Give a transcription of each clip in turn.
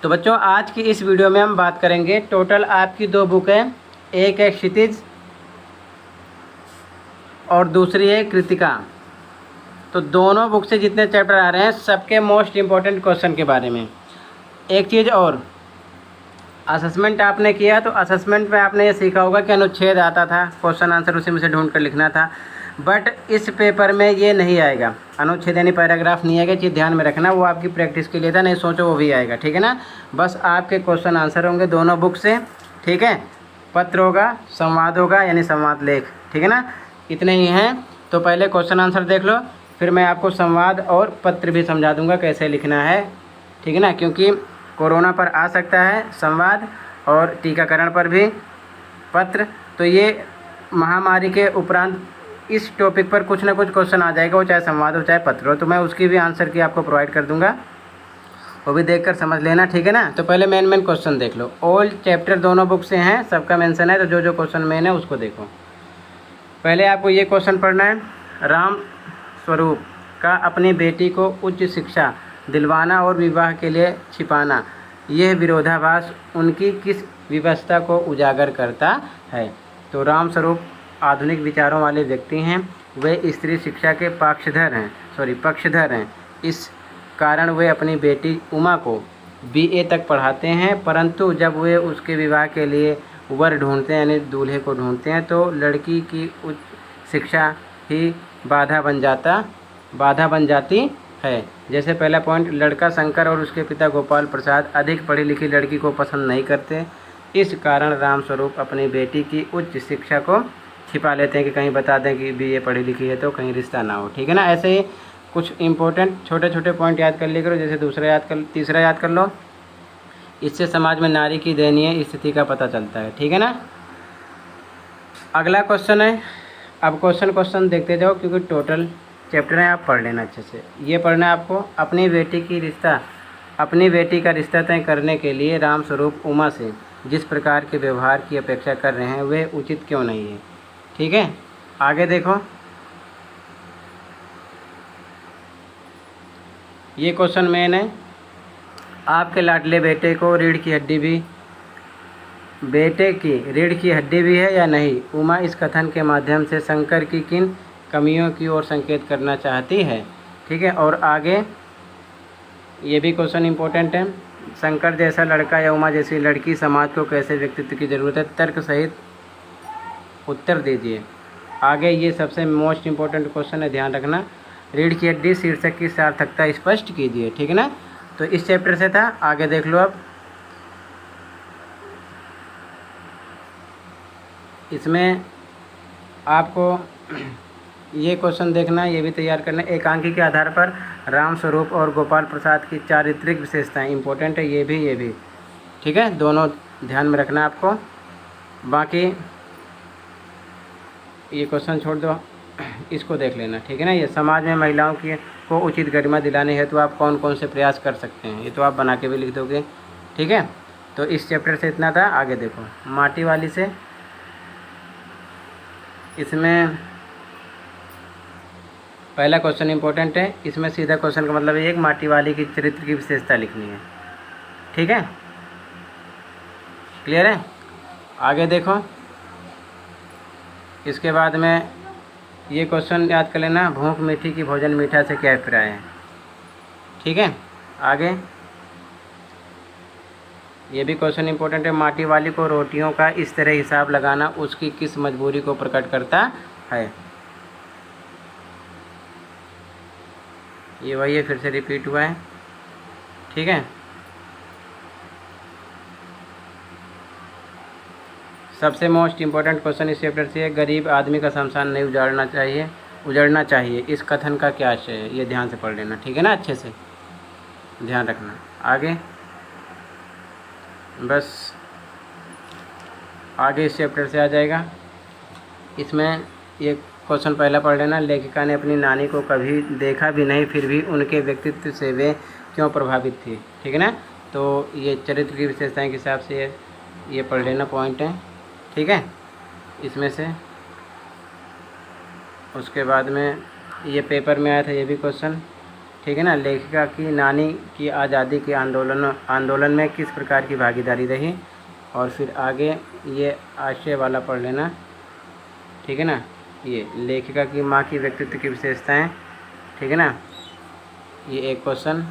तो बच्चों आज की इस वीडियो में हम बात करेंगे, टोटल आपकी दो बुक है, एक है क्षितिज और दूसरी है कृतिका। तो दोनों बुक से जितने चैप्टर आ रहे हैं सबके मोस्ट इम्पोर्टेंट क्वेश्चन के बारे में। एक चीज़ और, असेसमेंट आपने किया तो असेसमेंट में आपने ये सीखा होगा कि अनुच्छेद आता था, क्वेश्चन आंसर उसी में से ढूंढ कर लिखना था। बट इस पेपर में ये नहीं आएगा, अनुच्छेद यानी पैराग्राफ नहीं आएगा। चीज़ ध्यान में रखना, वो आपकी प्रैक्टिस के लिए था, नहीं सोचो वो भी आएगा, ठीक है ना। बस आपके क्वेश्चन आंसर होंगे दोनों बुक से, ठीक है। पत्र होगा, संवाद होगा यानी संवाद लेख, ठीक है ना। इतने ही हैं। तो पहले क्वेश्चन आंसर देख लो, फिर मैं आपको संवाद और पत्र भी समझा दूंगा कैसे लिखना है, ठीक है ना। क्योंकि कोरोना पर आ सकता है संवाद और टीकाकरण पर भी पत्र। तो ये महामारी के उपरांत इस टॉपिक पर कुछ ना कुछ क्वेश्चन आ जाएगा, वो चाहे संवाद हो चाहे पत्र हो। तो मैं उसकी भी आंसर की आपको प्रोवाइड कर दूंगा, वो भी देखकर समझ लेना, ठीक है ना। तो पहले मेन क्वेश्चन देख लो। ऑल चैप्टर दोनों बुक से हैं, सबका मेंशन है, तो जो जो क्वेश्चन मेन है उसको देखो। पहले आपको ये क्वेश्चन पढ़ना है, राम स्वरूप का अपनी बेटी को उच्च शिक्षा दिलवाना और विवाह के लिए छिपाना, यह विरोधाभास उनकी किस विवशता को उजागर करता है। तो राम स्वरूप आधुनिक विचारों वाले व्यक्ति हैं, वे स्त्री शिक्षा के पक्षधर हैं। इस कारण वे अपनी बेटी उमा को BA तक पढ़ाते हैं, परंतु जब वे उसके विवाह के लिए वर ढूंढते हैं यानी दूल्हे को ढूंढते हैं तो लड़की की उच्च शिक्षा ही बाधा बन जाती है। जैसे पहला पॉइंट, लड़का शंकर और उसके पिता गोपाल प्रसाद अधिक पढ़ी लिखी लड़की को पसंद नहीं करते। इस कारण राम स्वरूप अपनी बेटी की उच्च शिक्षा को छिपा लेते हैं कि कहीं बता दें कि BA पढ़ी लिखी है तो कहीं रिश्ता ना हो, ठीक है ना। ऐसे ही कुछ इंपॉर्टेंट छोटे छोटे पॉइंट याद कर लिया करो, जैसे तीसरा याद कर लो। इससे समाज में नारी की दयनीय स्थिति का पता चलता है, ठीक है ना। अगला क्वेश्चन है, अब क्वेश्चन देखते जाओ क्योंकि टोटल चैप्टर है, आप पढ़ लेना अच्छे से। ये पढ़ना है आपको, अपनी बेटी का रिश्ता तय करने के लिए राम स्वरूप उमा से जिस प्रकार के व्यवहार की अपेक्षा कर रहे हैं वे उचित क्यों नहीं है, ठीक है। आगे देखो, ये क्वेश्चन मेन है, आपके लाडले बेटे को रीढ़ की हड्डी भी है या नहीं। उमा इस कथन के माध्यम से शंकर की किन कमियों की ओर संकेत करना चाहती है, ठीक है। और आगे ये भी क्वेश्चन इंपॉर्टेंट है, शंकर जैसा लड़का या उमा जैसी लड़की समाज को कैसे व्यक्तित्व की ज़रूरत है, तर्क सहित उत्तर दीजिए। आगे ये सबसे मोस्ट इम्पोर्टेंट क्वेश्चन है, ध्यान रखना। रीढ़ की हड्डी शीर्षक की सार्थकता स्पष्ट कीजिए, ठीक है ना। तो इस चैप्टर से था, आगे देख लो। अब इसमें आपको ये क्वेश्चन देखना, ये भी तैयार करना। एकांकी के आधार पर राम स्वरूप और गोपाल प्रसाद की चारित्रिक विशेषताएं इंपॉर्टेंट है, ये भी, ठीक है। दोनों ध्यान में रखना आपको। बाकी ये क्वेश्चन छोड़ दो, इसको देख लेना, ठीक है ना। ये समाज में महिलाओं को उचित गरिमा दिलाने हेतु आप कौन कौन से प्रयास कर सकते हैं, ये तो आप बना के भी लिख दोगे, ठीक है। तो इस चैप्टर से इतना था। आगे देखो, माटी वाली से, इसमें पहला क्वेश्चन इंपॉर्टेंट है। इसमें सीधा क्वेश्चन का मतलब एक माटी वाली की चरित्र की विशेषता लिखनी है, ठीक है। क्लियर है। आगे देखो, इसके बाद में ये क्वेश्चन याद कर लेना, भूख मीठी की भोजन मीठा से क्या अभिप्राय है, ठीक है। आगे ये भी क्वेश्चन इंपॉर्टेंट है, माटी वाली को रोटियों का इस तरह हिसाब लगाना उसकी किस मजबूरी को प्रकट करता है। ये वही है, फिर से रिपीट हुआ है, ठीक है। सबसे मोस्ट इम्पोर्टेंट क्वेश्चन इस चैप्टर से है, गरीब आदमी का शमशान नहीं उजड़ना चाहिए, इस कथन का क्या आशय है। ये ध्यान से पढ़ लेना, ठीक है ना, अच्छे से ध्यान रखना। आगे बस आगे इस चैप्टर से आ जाएगा। इसमें ये क्वेश्चन पहला पढ़ लेना, लेखिका ने अपनी नानी को कभी देखा भी नहीं फिर भी उनके व्यक्तित्व से वे क्यों प्रभावित थी, ठीक है ना। तो ये चरित्र की विशेषताएं के हिसाब से ये पढ़ लेना पॉइंट है, ठीक है। इसमें से उसके बाद में ये पेपर में आया था ये भी क्वेश्चन, ठीक है ना। लेखिका की नानी की आज़ादी के आंदोलन में किस प्रकार की भागीदारी रही। और फिर आगे ये आशय वाला पढ़ लेना, ठीक है ना। ये लेखिका की माँ की व्यक्तित्व की विशेषताएं, ठीक है ना। ये एक क्वेश्चन।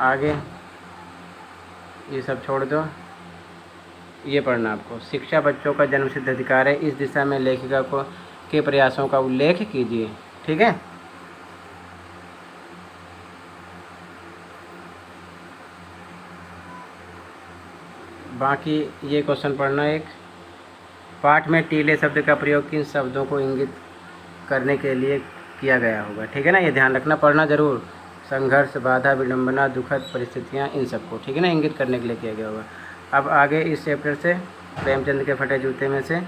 आगे ये सब छोड़ दो, ये पढ़ना आपको। शिक्षा बच्चों का जन्मसिद्ध अधिकार है, इस दिशा में लेखिका के प्रयासों का उल्लेख कीजिए, ठीक है। बाकी ये क्वेश्चन पढ़ना। एक पाठ में टीले शब्द का प्रयोग किन शब्दों को इंगित करने के लिए किया गया होगा, ठीक है ना। ये ध्यान रखना, पढ़ना जरूर। संघर्ष, बाधा, विडंबना, दुखद परिस्थितियाँ, इन सबको, ठीक है ना, इंगित करने के लिए किया गया होगा। अब आगे इस चैप्टर से प्रेमचंद के फटे जूते में से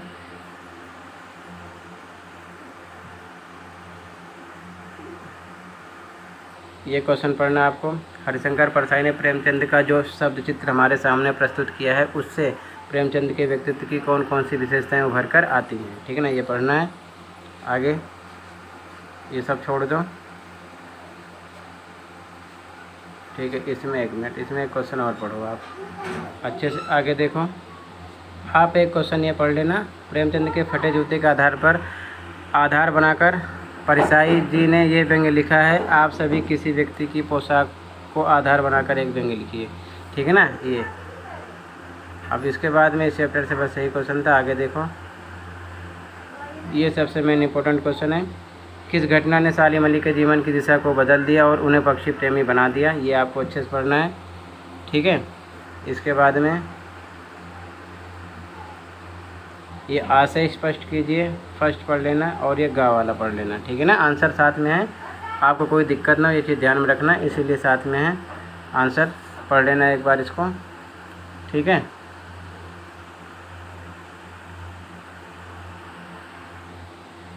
ये क्वेश्चन पढ़ना आपको। हरिशंकर परसाई ने प्रेमचंद का जो शब्द चित्र हमारे सामने प्रस्तुत किया है, उससे प्रेमचंद के व्यक्तित्व की कौन कौन सी विशेषताएं उभर कर आती हैं, ठीक है ना। ये पढ़ना है। आगे ये सब छोड़ दो, ठीक है। इसमें एक मिनट, इसमें एक क्वेश्चन और पढ़ो आप अच्छे से। आगे देखो, आप एक क्वेश्चन ये पढ़ लेना। प्रेमचंद के फटे जूते का आधार बनाकर परसाई जी ने ये व्यंग्य लिखा है, आप सभी किसी व्यक्ति की पोशाक को आधार बनाकर एक व्यंग्य लिखिए, ठीक है ना। ये अब इसके बाद में इस चैप्टर से बस यही क्वेश्चन था। आगे देखो, ये सबसे मेन इंपॉर्टेंट क्वेश्चन है। किस घटना ने सालिम अली के जीवन की दिशा को बदल दिया और उन्हें पक्षी प्रेमी बना दिया। ये आपको अच्छे से पढ़ना है, ठीक है। इसके बाद में ये आशय स्पष्ट कीजिए, फर्स्ट पढ़ लेना, और ये गा वाला पढ़ लेना, ठीक है ना। आंसर साथ में है, आपको कोई दिक्कत ना हो, ये चीज़ ध्यान में रखना, इसीलिए साथ में है। आंसर पढ़ लेना एक बार इसको, ठीक है।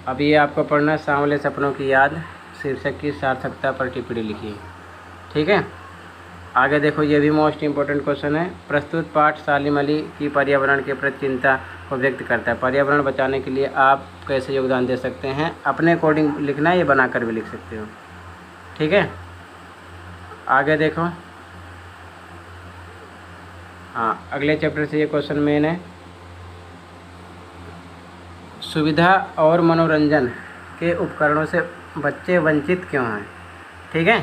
अब ये आपको पढ़ना, सांवले सपनों की याद शीर्षक की सार्थकता पर टिप्पणी लिखिए, ठीक है। आगे देखो, ये भी मोस्ट इम्पोर्टेंट क्वेश्चन है। प्रस्तुत पाठ सालिम अली की पर्यावरण के प्रति चिंता को व्यक्त करता है। पर्यावरण बचाने के लिए आप कैसे योगदान दे सकते हैं, अपने अकॉर्डिंग लिखना है, ये बनाकर भी लिख सकते हो, ठीक है। आगे देखो, हाँ, अगले चैप्टर से ये क्वेश्चन मेन है। सुविधा और मनोरंजन के उपकरणों से बच्चे वंचित क्यों हैं, ठीक है।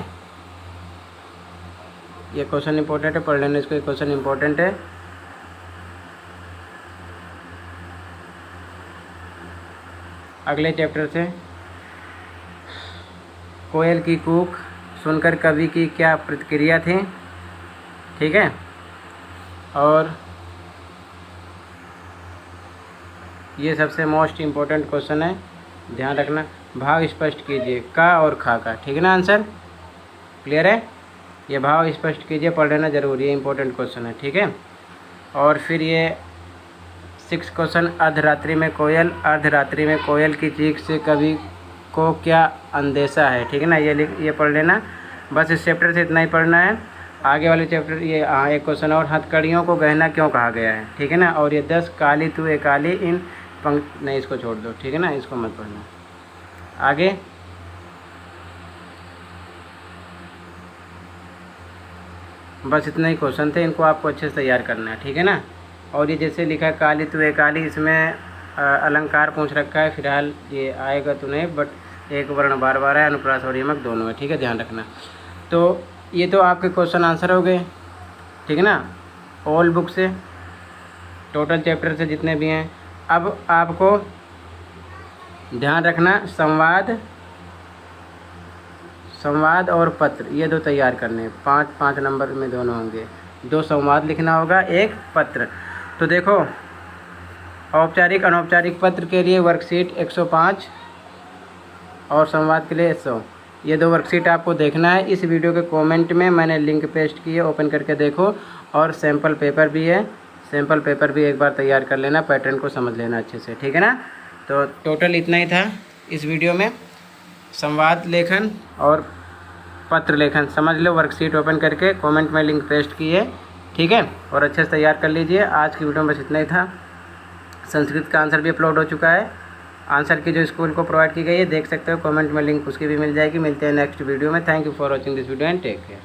ये क्वेश्चन इंपॉर्टेंट है, पढ़ लेना इसको, ये क्वेश्चन इंपॉर्टेंट है। अगले चैप्टर से कोयल की कूक सुनकर कवि की क्या प्रतिक्रिया थी, ठीक है। और ये सबसे मोस्ट इम्पोर्टेंट क्वेश्चन है, ध्यान रखना। भाव स्पष्ट कीजिए, का और खा का, ठीक है ना। आंसर क्लियर है, ये भाव स्पष्ट कीजिए, पढ़ लेना जरूर, ये इंपॉर्टेंट क्वेश्चन है, ठीक है। और फिर ये 6 क्वेश्चन, अर्धरात्रि में कोयल की चीख से कवि को क्या अंदेशा है, ठीक है ना। ये पढ़ लेना, बस इस चैप्टर से इतना ही पढ़ना है। आगे वाले चैप्टर ये एक क्वेश्चन और, हथकड़ियों को गहना क्यों कहा गया है, ठीक है ना। और ये 10 काली तू ए काली इन नहीं, इसको छोड़ दो, ठीक है ना, इसको मत पढ़ना। आगे बस इतना ही क्वेश्चन थे, इनको आपको अच्छे से तैयार करना है, ठीक है ना। और ये जैसे लिखा है काली तू ए काली, इसमें अलंकार पूछ रखा है, फिलहाल ये आएगा तो नहीं, बट एक वर्ण बार बार है, अनुप्रास और यमक दोनों है, ठीक है, ध्यान रखना। तो ये तो आपके क्वेश्चन आंसर हो गए, ठीक है ना, ऑल बुक से, टोटल चैप्टर से जितने भी हैं। अब आपको ध्यान रखना, संवाद और पत्र, ये 2 तैयार करने हैं, 5-5 नंबर में दोनों होंगे। 2 संवाद लिखना होगा, 1 पत्र। तो देखो, औपचारिक अनौपचारिक पत्र के लिए वर्कशीट 105 और संवाद के लिए 100, ये 2 वर्कशीट आपको देखना है। इस वीडियो के कमेंट में मैंने लिंक पेस्ट की है, ओपन करके देखो। और सैम्पल पेपर भी है, सैम्पल पेपर भी एक बार तैयार कर लेना, पैटर्न को समझ लेना अच्छे से, ठीक है ना। तो टोटल इतना ही था इस वीडियो में, संवाद लेखन और पत्र लेखन समझ लो। वर्कशीट ओपन करके कमेंट में लिंक पेस्ट की है, ठीक है, और अच्छे से तैयार कर लीजिए। आज की वीडियो में बस इतना ही था। संस्कृत का आंसर भी अपलोड हो चुका है, आंसर की जो स्कूल को प्रोवाइड की गई है, देख सकते हो, कमेंट में लिंक उसकी भी मिल जाएगी। मिलते हैं नेक्स्ट वीडियो में। Thank you for watching this video and take care.